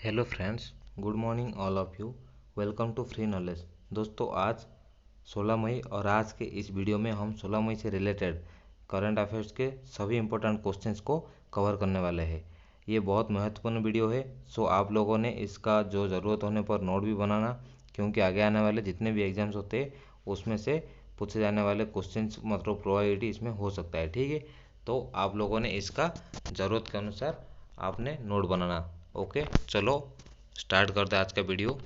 Hello friends, good morning all of you. Welcome to free knowledge. दोस्तों, आज 16 मई और आज के इस वीडियो में हम 16 मई से रिलेटेड करंट अफेयर्स के सभी इंपॉर्टेंट क्वेश्चंस को कवर करने वाले हैं। ये बहुत महत्वपूर्ण वीडियो है, सो आप लोगों ने इसका जो ज़रूरत होने पर नोट भी बनाना, क्योंकि आगे आने वाले जितने भी एग्जाम्स होते हैं उसमें से पूछे जाने वाले क्वेश्चंस मतलब प्रोबेबिलिटी इसमें हो सकता है। ठीक है, तो आप लोगों ने इसका ज़रूरत के अनुसार आपने नोट बनाना। ओके, चलो स्टार्ट करते हैं आज का वीडियो।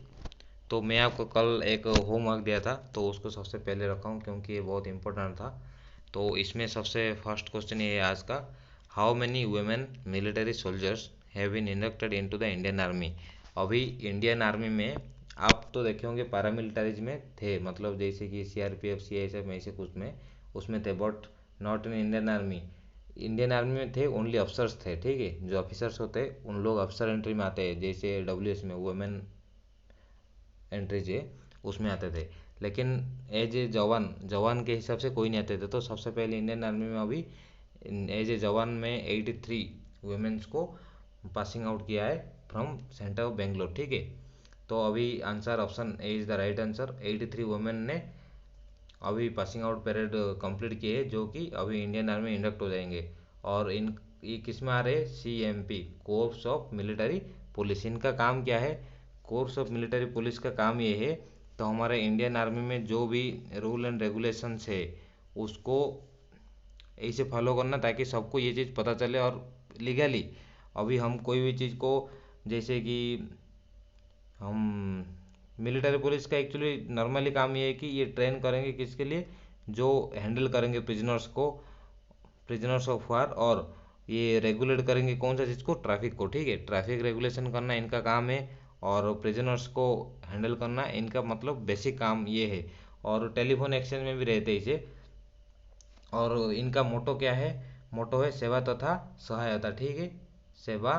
तो मैं आपको कल एक होमवर्क दिया था, तो उसको सबसे पहले रखा हूँ क्योंकि ये बहुत इंपॉर्टेंट था। तो इसमें सबसे फर्स्ट क्वेश्चन ये है आज का, how many women military soldiers have been inducted into the Indian army. अभी इंडियन आर्मी में आप तो देखे होंगे पैरामिलिटरीज में थे, मतलब जैसे कि सीआरपीएफ सीआईएसएफ में ऐसे कुछ में उसमें थे, but not in Indian army. Indian army में थे ओनली अफसर्स थे। ठीक है, जो ऑफिसर्स होते हैं उन लोग अफसर एंट्री में आते हैं, जैसे डब्ल्यूएस में वुमेन एंट्री है उसमें आते थे। लेकिन एज ए जवान जवान के हिसाब से कोई नहीं आते थे। तो सबसे पहले इंडियन आर्मी में अभी एज ए जवान में 83 वुमेन्स को पासिंग आउट किया है फ्रॉम सेंटर ऑफ बेंगलोर। ठीक है, तो अभी answer option A is the right answer. 83 women ने अभी पासिंग आउट परेड कंप्लीट किए, जो कि अभी इंडियन आर्मी इंडक्ट हो जाएंगे। और इन ये किस में आ रहे हैं, CMP, corpse of military police. इनका काम क्या है, कोर्स ऑफ मिलिट्री पुलिस का काम ये है, तो हमारे इंडियन आर्मी में जो भी रूल एंड रेगुलेशंस है उसको ऐसे फॉलो करना ताकि सबको ये चीज़ पता चले। और लीगली अभी हम कोई भी चीज़ को, जैसे कि हम मिलिट्री पुलिस का एक्चुअली नॉर्मली काम ये है कि ये ट्रेन करेंगे किसके लिए, जो हैंडल करेंगे प्रिजनर्स को, प्रिजनर्स ऑफ वार, और ये रेगुलेट करेंगे कौन सा चीज़ को, ट्रैफिक को। ठीक है, ट्रैफिक रेगुलेशन करना इनका काम है, और प्रिजनर्स को हैंडल करना इनका मतलब बेसिक काम ये है। और टेलीफोन एक्सचेंज में भी रहते हैं इसे। और इनका मोटो क्या है, मोटो है सेवा तथा सहायता। ठीक है, सेवा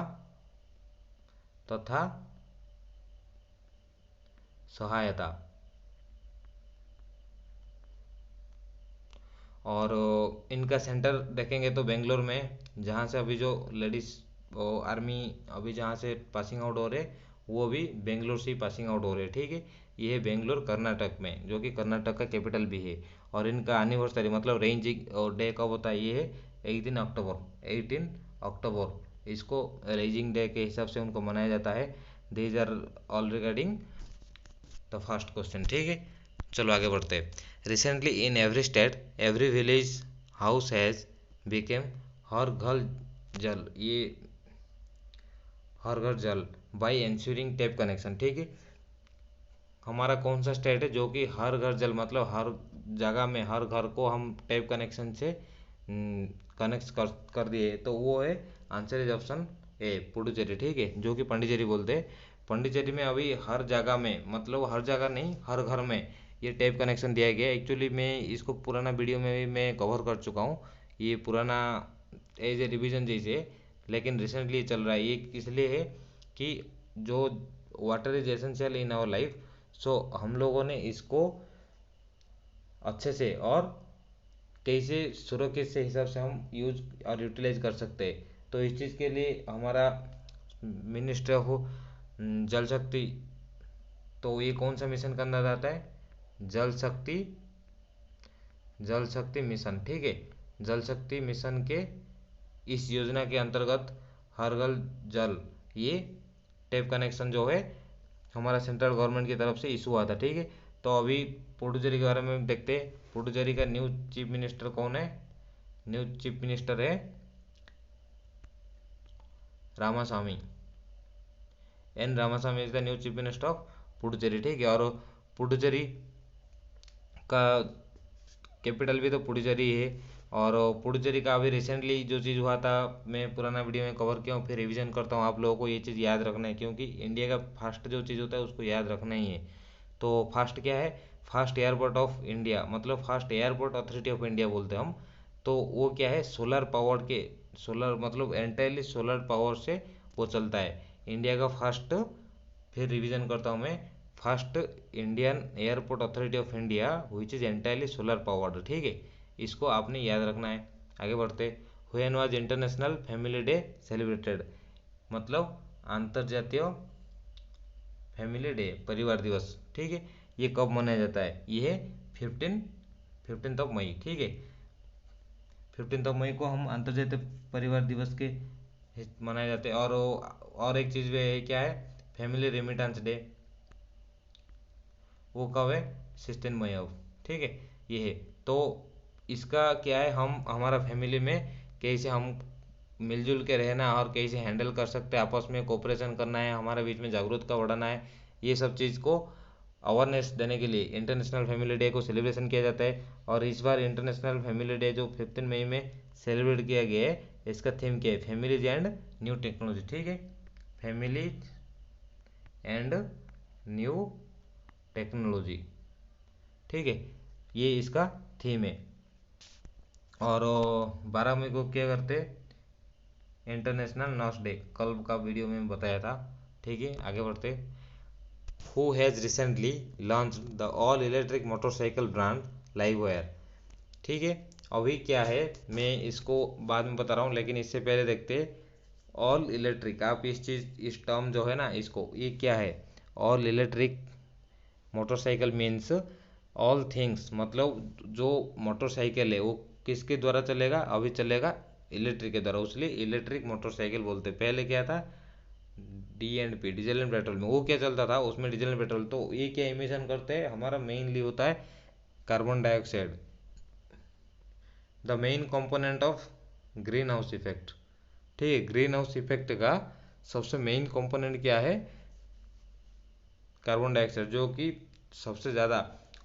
तथा सहायता। और इनका सेंटर देखेंगे तो बेंगलोर में, जहाँ से अभी जो लेडीज़ आर्मी अभी जहाँ से पासिंग आउट हो रहे वो भी बेंगलोर से ही पासिंग आउट हो रहे। ठीक है, ये है बेंगलोर कर्नाटक में, जो कि कर्नाटक का कैपिटल भी है। और इनका एनिवर्सरी मतलब रेंजिंग डे कब होता है, ये है 18 अक्टूबर। इसको रेंजिंग डे के हिसाब से उनको मनाया जाता है। These are all regarding the first question. ठीक है, चलो आगे बढ़ते हैं। Recently in every state every village house has became हर घर जल। ये हर घर जल बाई इंश्योरिंग टैप कनेक्शन। ठीक है, हमारा कौन सा स्टेट है जो कि हर घर जल मतलब हर जगह में हर घर को हम टैप कनेक्शन से कनेक्ट कर दिए, तो वो है answer is option A, Puducherry. ठीक है, जो कि पांडिचेरी बोलते हैं। पांडिचेरी में अभी हर जगह में, मतलब हर जगह नहीं, हर घर में ये टैप कनेक्शन दिया गया है। एक्चुअली मैं इसको पुराना वीडियो में भी मैं कवर कर चुका हूँ, ये पुराना एज ए रिवीजन जैसे। लेकिन रिसेंटली चल रहा है ये, इसलिए है कि जो water is essential in our life, so हम लोगों ने इसको अच्छे से और कैसे सुरक्षित से हिसाब से हम यूज और यूटिलाइज कर सकते हैं। तो इस चीज़ के लिए हमारा मिनिस्ट्री ऑफ जल शक्ति, तो ये कौन सा मिशन का अंदर आता है, जल शक्ति मिशन। ठीक है, जल शक्ति मिशन के इस योजना के अंतर्गत हर घर जल, ये टैप कनेक्शन जो है हमारा सेंट्रल गवर्नमेंट की तरफ से इशू हुआ था। ठीक है, तो अभी पुडुचेरी के बारे में देखते हैं। पुडुचेरी का न्यू चीफ मिनिस्टर कौन है, न्यू चीफ मिनिस्टर है Ramaswamy. Ramaswamy is the new chief minister of Puducherry. ठीक है, और पुडुचेरी का कैपिटल भी तो पुडुचेरी है। और पुडुचेरी का अभी रिसेंटली जो चीज़ हुआ था, मैं पुराना वीडियो में कवर किया हूँ, फिर रिवीजन करता हूँ। आप लोगों को ये चीज़ याद रखना है, क्योंकि इंडिया का फर्स्ट जो चीज़ होता है उसको याद रखना ही है। तो फर्स्ट क्या है, फर्स्ट एयरपोर्ट ऑफ इंडिया, मतलब first airport authority of India बोलते हैं हम। तो वो क्या है, सोलर पावर्ड के, सोलर मतलब एंटायरली सोलर पावर से वो चलता है, इंडिया का फर्स्ट। फिर रिवीजन करता हूँ मैं, first Indian airport authority of India which is entirely solar powered. ठीक है, इसको आपने याद रखना है। आगे बढ़ते, when was international family day celebrated, मतलब अंतर्जातीय फैमिली डे, परिवार दिवस, ठीक है। ये कब मनाया जाता है? ये है 15 ऑफ मई, ठीक है। 15 मई को हम अंतर्राष्ट्रीय परिवार दिवस के मनाए जाते हैं। और एक चीज़ भी है, क्या है? फैमिली रेमिटेंस डे, वो कब है? 16 मई अब, ठीक है। ये है। तो इसका क्या है, हम हमारा फैमिली में कैसे हम मिलजुल के रहना और कैसे हैंडल कर सकते हैं, आपस में कोऑपरेशन करना है, हमारे बीच में जागरूकता बढ़ाना है, ये सब चीज़ को अवेयरनेस देने के लिए इंटरनेशनल फैमिली डे को सेलिब्रेशन किया जाता है। और इस बार इंटरनेशनल फैमिली डे जो 15 मई में सेलिब्रेट किया गया है, इसका थीम क्या है? फैमिलीज एंड न्यू टेक्नोलॉजी, ठीक है। फैमिलीज एंड न्यू टेक्नोलॉजी, ठीक है, ये इसका थीम है। और 12 मई को क्या करते? इंटरनेशनल नर्स डे, कल का वीडियो में बताया था, ठीक है। आगे बढ़ते। Who has recently launch the all electric motorcycle brand Livewire, ठीक है। अभी क्या है, मैं इसको बाद में बता रहा हूँ, लेकिन इससे पहले देखते ऑल इलेक्ट्रिक। आप इस टर्म जो है ना, इसको, ये क्या है? All electric motorcycle means all things, मतलब जो मोटरसाइकिल है वो किसके द्वारा चलेगा? अभी चलेगा इलेक्ट्रिक के द्वारा, इसलिए इलेक्ट्रिक मोटरसाइकिल बोलते। पहले क्या था? DNP, डीजल एंड पेट्रोल में वो क्या चलता था? उसमें डीजल एंड पेट्रोल। तो ये क्या इमिशन करते हैं? हमारा मेनली होता है carbon dioxide, the main component of green house effect, ठीक है। ग्रीन हाउस इफेक्ट का सबसे मेन कंपोनेंट क्या है? कार्बन डाइऑक्साइड, जो कि सबसे ज़्यादा,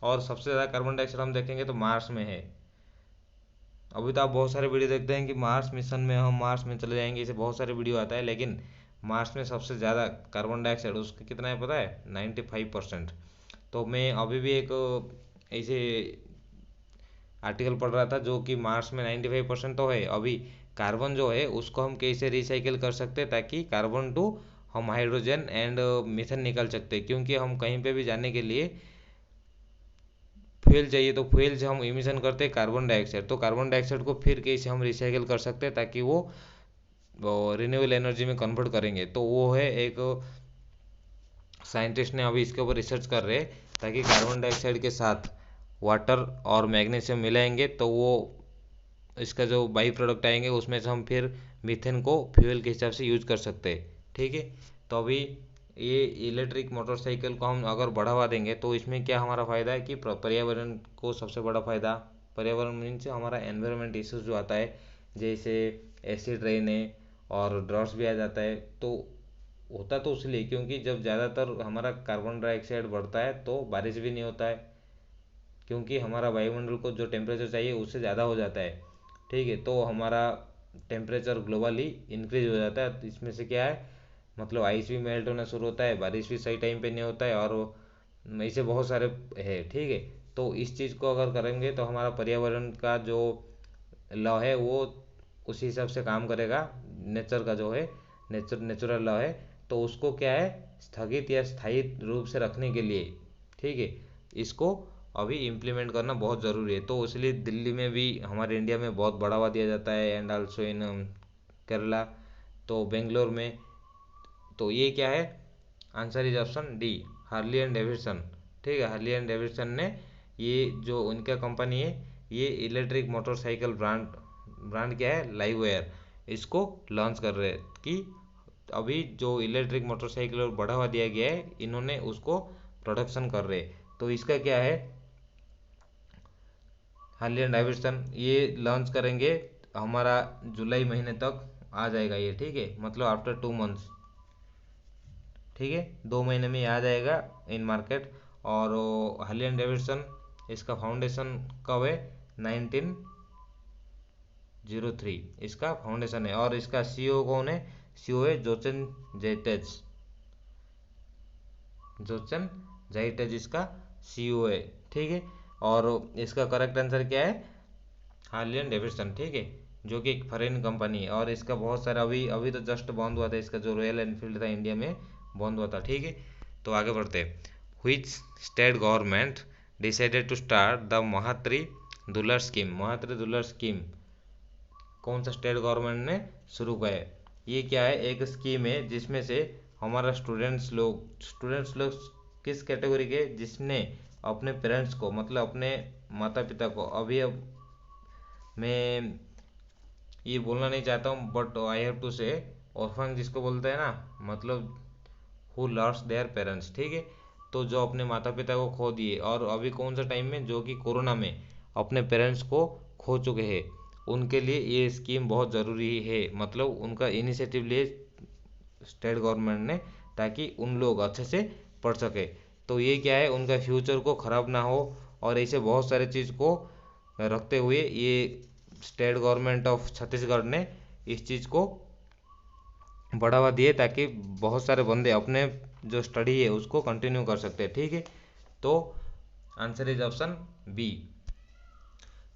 और सबसे ज़्यादा कार्बन डाइऑक्साइड हम देखेंगे तो मार्स में है। अभी तो आप बहुत सारे वीडियो देखते हैं कि मार्स मिशन में हम मार्स में चले जाएंगे, इसे बहुत सारे वीडियो आता है, लेकिन मार्स में सबसे ज़्यादा कार्बन डाइऑक्साइड उसका कितना है पता है? 95%। तो मैं अभी भी एक ऐसे आर्टिकल पढ़ रहा था जो कि मार्स में 95% तो है। अभी कार्बन जो है उसको हम कैसे रिसाइकिल कर सकते हैं, ताकि कार्बन टू हम हाइड्रोजन एंड मीथेन निकाल सकते हैं, क्योंकि हम कहीं पे भी जाने के लिए फ्यूल चाहिए, तो फ्यूल से हम इमिशन करते हैं कार्बन डाइऑक्साइड। तो कार्बन डाइऑक्साइड को फिर कैसे हम रिसाइकिल कर सकते हैं, ताकि वो रिन्यूएबल एनर्जी में कन्वर्ट करेंगे, तो वो है एक साइंटिस्ट ने अभी इसके ऊपर रिसर्च कर रहे हैं, ताकि कार्बन डाइऑक्साइड के साथ वाटर और मैग्नीशियम मिलाएंगे तो वो इसका जो बाई प्रोडक्ट आएंगे उसमें से हम फिर मीथेन को फ्यूल के हिसाब से यूज कर सकते हैं, ठीक है। तो अभी ये इलेक्ट्रिक मोटरसाइकिल को हम अगर बढ़ावा देंगे तो इसमें क्या हमारा फ़ायदा है कि पर्यावरण को सबसे बड़ा फ़ायदा, पर्यावरण मीन्स हमारा एनवायरनमेंट इश्यूज जो आता है, जैसे एसिड रेन है और ड्रॉट्स भी आ जाता है। तो होता तो इसलिए क्योंकि जब ज़्यादातर हमारा कार्बन डाइऑक्साइड बढ़ता है तो बारिश भी नहीं होता है, क्योंकि हमारा वायुमंडल को जो टेम्परेचर चाहिए उससे ज़्यादा हो जाता है, ठीक है। तो हमारा टेम्परेचर ग्लोबली इंक्रीज हो जाता है। तो इसमें से क्या है, मतलब आइस भी मेल्ट होना शुरू होता है, बारिश भी सही टाइम पे नहीं होता है, और ऐसे बहुत सारे है, ठीक है। तो इस चीज़ को अगर करेंगे तो हमारा पर्यावरण का जो लॉ है वो उसी हिसाब से काम करेगा। नेचर का जो है नेचुरल लॉ है, तो उसको क्या है, स्थगित या स्थायी रूप से रखने के लिए, ठीक है, इसको अभी इम्प्लीमेंट करना बहुत ज़रूरी है। तो इसलिए दिल्ली में भी, हमारे इंडिया में बहुत बढ़ावा दिया जाता है, एंड आल्सो इन केरला, तो बेंगलोर में। तो ये क्या है, answer is option D, Harley and Davidson, ठीक है। हार्ली एंड डेविडसन ने, ये जो उनका कंपनी है, ये इलेक्ट्रिक मोटरसाइकिल ब्रांड क्या है, लाइववायर, इसको लॉन्च कर रहे हैं कि अभी जो इलेक्ट्रिक मोटरसाइकिल और बढ़ावा दिया गया है, इन्होंने उसको प्रोडक्शन कर रहे हैं। तो इसका क्या है, हार्ली एंड डेविडसन ये लॉन्च करेंगे, हमारा जुलाई महीने तक आ जाएगा ये, ठीक है, मतलब आफ्टर 2 मंथ्स, ठीक है, 2 महीने में ये आ जाएगा इन मार्केट। और हार्ली एंड डेविडसन, इसका फाउंडेशन कब है, 1903 इसका फाउंडेशन है, और इसका CEO कौन है, CEO है जोचन जाइटेज इसका CEO है, ठीक है। और इसका करेक्ट आंसर क्या है, हार्ली एंड डेविडसन, ठीक है, जो कि एक फॉरेन कंपनी है। और इसका बहुत सारा अभी अभी तो जस्ट बंद हुआ था, इसका जो रॉयल एनफील्ड था इंडिया में बंद हुआ था, ठीक है। तो आगे बढ़ते हैं। Which state government decided to start the Mahatari Dular scheme, कौन सा स्टेट गवर्नमेंट ने शुरू किया है? ये क्या है, एक स्कीम है जिसमें से हमारा स्टूडेंट्स लोग किस कैटेगरी के, जिसने अपने पेरेंट्स को मतलब अपने माता पिता को, अभी अब मैं ये बोलना नहीं चाहता हूँ बट आई हैव टू से, ऑर्फन जिसको बोलते हैं ना, मतलब हु लॉस्ट देयर पेरेंट्स, ठीक है। तो जो अपने माता पिता को खो दिए, और अभी कौन सा टाइम में, जो कि कोरोना में अपने पेरेंट्स को खो चुके हैं, उनके लिए ये स्कीम बहुत ज़रूरी है। मतलब उनका इनिशिएटिव लिए स्टेट गवर्नमेंट ने, ताकि उन लोग अच्छे से पढ़ सके। तो ये क्या है, उनका फ्यूचर को ख़राब ना हो, और ऐसे बहुत सारे चीज़ को रखते हुए ये स्टेट गवर्नमेंट ऑफ छत्तीसगढ़ ने इस चीज़ को बढ़ावा दिए, ताकि बहुत सारे बंदे अपने जो स्टडी है उसको कंटिन्यू कर सकते हैं, ठीक है। तो answer is option B.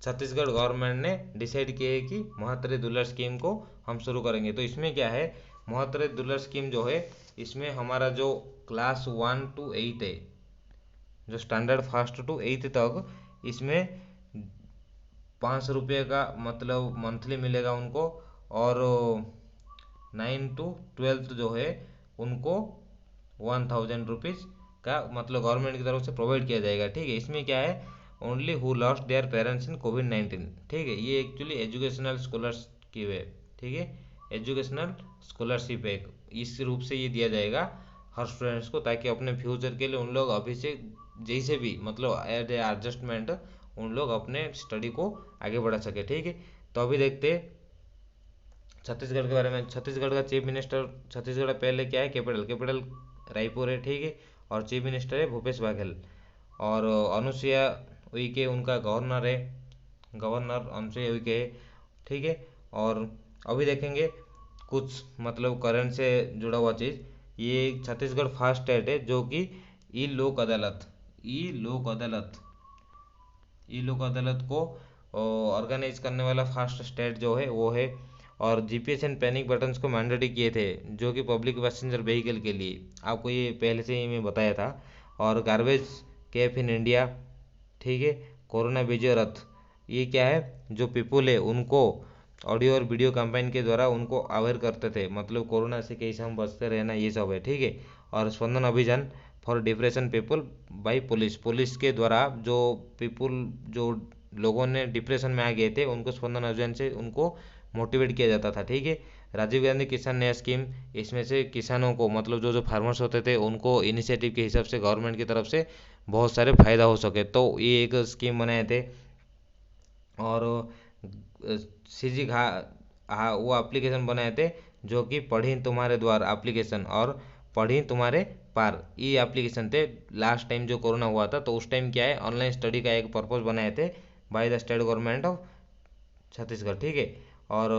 Chhattisgarh government ने डिसाइड किया है कि महात्रे दुलार स्कीम को हम शुरू करेंगे। तो इसमें क्या है, महात्रे दुलार स्कीम जो है, इसमें हमारा जो क्लास 1 to 8 है, जो स्टैंडर्ड फर्स्ट टू 8 तक, इसमें 500 रुपये का मतलब मंथली मिलेगा उनको, और 9 to 12 जो है उनको 1000 रुपीज़ का मतलब गवर्नमेंट की तरफ से प्रोवाइड किया जाएगा, ठीक है। इसमें क्या है, only who lost their parents in कोविड-19, ठीक है। ये एक्चुअली एजुकेशनल स्कॉलरशिप है, ठीक है, एजुकेशनल स्कॉलरशिप है। इस रूप से ये दिया जाएगा हर स्टूडेंट्स को, ताकि अपने फ्यूचर के लिए उन लोग अभी से जैसे भी मतलब एज ए एडजस्टमेंट उन लोग अपने स्टडी को आगे बढ़ा सके, ठीक है। तो अभी देखते हैं छत्तीसगढ़ के बारे में। छत्तीसगढ़ का चीफ मिनिस्टर, छत्तीसगढ़ पहले क्या है, कैपिटल रायपुर है, ठीक है। और चीफ मिनिस्टर है भूपेश बघेल, और अनुसुईया उइके उनका गवर्नर है, गवर्नर अनुसुईया उइके है, ठीक है। और अभी देखेंगे कुछ मतलब करंट से जुड़ा हुआ चीज़। ये छत्तीसगढ़ फर्स्ट स्टेट है जो कि ई लोक अदालत को ऑर्गेनाइज करने वाला फर्स्ट स्टेट जो है वो है। और जीपीएस एंड पैनिक बटन्स को मैंडेटरी किए थे, जो कि पब्लिक पैसेंजर व्हीकल के लिए, आपको ये पहले से ही मैं बताया था। और गार्बेज कैफ इन इंडिया, ठीक है। कोरोना विजय रथ, ये क्या है, जो पीपुल है उनको ऑडियो और वीडियो कैंपेन के द्वारा उनको अवेयर करते थे, मतलब कोरोना से कैसे हम बचते रहना, ये सब है, ठीक है। और स्पंदन अभियान for depression people by police के द्वारा, जो पीपुल जो लोगों ने डिप्रेशन में आ गए थे उनको स्पंदन अभियान से उनको मोटिवेट किया जाता था, ठीक है। राजीव गांधी किसान न्याय स्कीम, इसमें से किसानों को मतलब जो जो फार्मर्स होते थे उनको इनिशिएटिव के हिसाब से गवर्नमेंट की तरफ से बहुत सारे फायदा हो सके, तो ये एक स्कीम बनाए थे। और सीजी घा हाँ वो एप्लीकेशन बनाए थे, जो कि पढ़ी तुम्हारे द्वार एप्लीकेशन और पढ़ी तुम्हारे पार, ये एप्लीकेशन थे। लास्ट टाइम जो कोरोना हुआ था तो उस टाइम क्या है, ऑनलाइन स्टडी का एक पर्पस बनाए थे by the state government of Chhattisgarh, ठीक है। और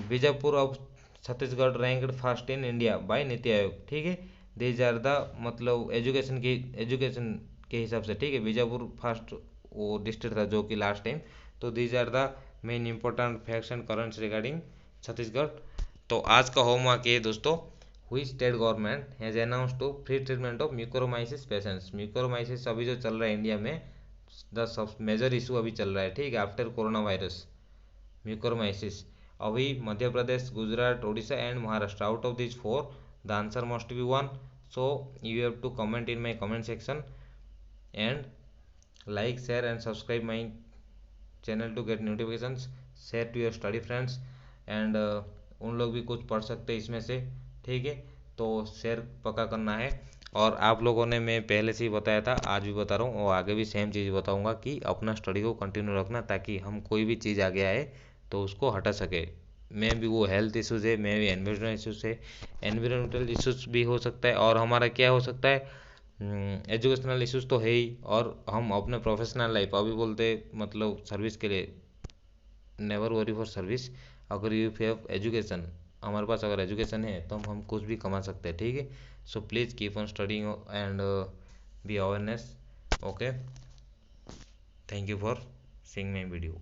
Bijapur of Chhattisgarh ranked first in India by NITI Aayog, ठीक है। दीज आर द मतलब एजुकेशन के हिसाब से, ठीक है। बीजापुर फर्स्ट वो डिस्ट्रिक्ट था जो कि लास्ट टाइम। तो these are the main important facts and currents regarding Chhattisgarh. तो आज का होमवर्क ये दोस्तों, हुई state government has announce to free treatment of mucormycosis patients. Mucormycosis अभी जो चल रहा है इंडिया में, द सब मेजर इशू अभी चल रहा है, ठीक है, आफ्टर कोरोना वायरस म्यूकोरमाइसिस। अभी Madhya Pradesh, Gujarat, Odisha and Maharashtra, out of this four the answer must be one. So you have to comment in my comment section and like, share and subscribe my channel to get notifications. share to your study friends and उन लोग भी कुछ पढ़ सकते हैं इसमें से, ठीक है। तो शेयर पक्का करना है। और आप लोगों ने मैं पहले से ही बताया था, आज भी बता रहा हूँ और आगे भी सेम चीज़ बताऊँगा कि अपना स्टडी को कंटिन्यू रखना, ताकि हम कोई भी चीज़ आगे आए तो उसको हटा सके। मैं भी वो हेल्थ इश्यूज़ है, मैं भी एनवायरमेंटल इश्यूज़ है, एनवायरमेंटल इश्यूज़ भी हो सकता है, और हमारा क्या हो सकता है, एजुकेशनल इश्यूज़ तो है ही। और हम अपने प्रोफेशनल लाइफ अभी बोलते मतलब सर्विस के लिए, नेवर वरी फॉर सर्विस। अगर यू हैव एजुकेशन, हमारे पास अगर एजुकेशन है तो हम कुछ भी कमा सकते हैं, ठीक है। So please keep on studying and be awareness. Okay, thank you for seeing my video.